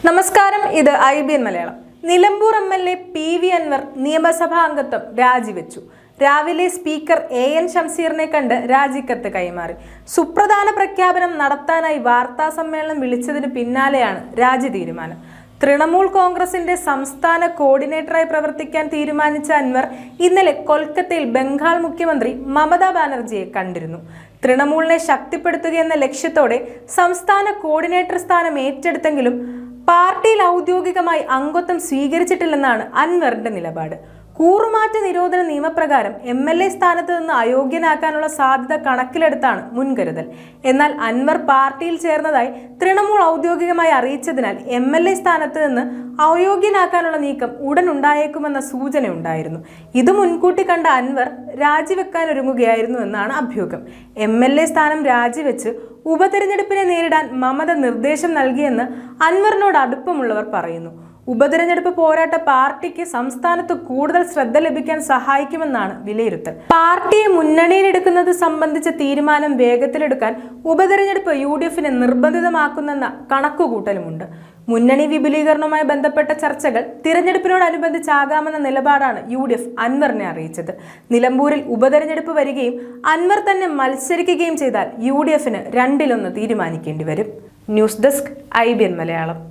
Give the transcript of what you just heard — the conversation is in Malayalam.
നമസ്കാരം, ഇത് IBN Malayalam. Nilambur MLA PV Anwar നിയമസഭാ അംഗത്വം രാജിവെച്ചു. രാവിലെ സ്പീക്കർ AN ഷംസീറിനെ കണ്ട് രാജിക്കത്ത് കൈമാറി. സുപ്രധാന പ്രഖ്യാപനം നടത്താനായി വാർത്താ സമ്മേളനം വിളിച്ചതിന് പിന്നാലെയാണ് രാജി തീരുമാനം. തൃണമൂൽ കോൺഗ്രസിന്റെ സംസ്ഥാന കോർഡിനേറ്ററായി പ്രവർത്തിക്കാൻ തീരുമാനിച്ച അൻവർ ഇന്നലെ കൊൽക്കത്തയിൽ ബംഗാൾ മുഖ്യമന്ത്രി മമതാ ബാനർജിയെ കണ്ടിരുന്നു. തൃണമൂലിനെ ശക്തിപ്പെടുത്തുകയെന്ന ലക്ഷ്യത്തോടെ സംസ്ഥാന കോർഡിനേറ്റർ സ്ഥാനം ഏറ്റെടുത്തെങ്കിലും പാർട്ടിയിൽ ഔദ്യോഗികമായി അംഗത്വം സ്വീകരിച്ചിട്ടില്ലെന്നാണ് അൻവറിന്റെ നിലപാട്. കൂറുമാറ്റ നിരോധന നിയമപ്രകാരം MLA സ്ഥാനത്ത് നിന്ന് അയോഗ്യനാക്കാനുള്ള സാധ്യത കണക്കിലെടുത്താണ് മുൻകരുതൽ. എന്നാൽ അൻവർ പാർട്ടിയിൽ ചേർന്നതായി തൃണമൂൽ ഔദ്യോഗികമായി അറിയിച്ചതിനാൽ MLA സ്ഥാനത്ത് നിന്ന് അയോഗ്യനാക്കാനുള്ള നീക്കം ഉടൻ ഉണ്ടായേക്കുമെന്ന സൂചനയുണ്ടായിരുന്നു. ഇത് മുൻകൂട്ടി കണ്ട അൻവർ രാജിവെക്കാനൊരുങ്ങുകയായിരുന്നു എന്നാണ് അഭ്യൂഹം. MLA സ്ഥാനം രാജിവെച്ച് ഉപതെരഞ്ഞെടുപ്പിനെ നേരിടാൻ മമത നിർദ്ദേശം നൽകിയെന്ന് അൻവറിനോട് അടുപ്പമുള്ളവർ പറയുന്നു. ഉപതെരഞ്ഞെടുപ്പ് പോരാട്ട പാർട്ടിക്ക് സംസ്ഥാനത്ത് കൂടുതൽ ശ്രദ്ധ ലഭിക്കാൻ സഹായിക്കുമെന്നാണ് വിലയിരുത്തൽ. പാർട്ടിയെ മുന്നണിയിലെടുക്കുന്നത് സംബന്ധിച്ച തീരുമാനം വേഗത്തിലെടുക്കാൻ ഉപതെരഞ്ഞെടുപ്പ് UDF-നെ നിർബന്ധിതമാക്കുന്നെന്ന കണക്കുകൂട്ടലുമുണ്ട്. മുന്നണി വിപുലീകരണവുമായി ബന്ധപ്പെട്ട ചർച്ചകൾ തിരഞ്ഞെടുപ്പിനോടനുബന്ധിച്ചാകാമെന്ന നിലപാടാണ് UDF അൻവറിനെ അറിയിച്ചത്. നിലമ്പൂരിൽ ഉപതെരഞ്ഞെടുപ്പ് വരികയും അൻവർ തന്നെ മത്സരിക്കുകയും ചെയ്താൽ UDF-ന് 2-1 തീരുമാനിക്കേണ്ടി വരും. News desk IBN Malayalam.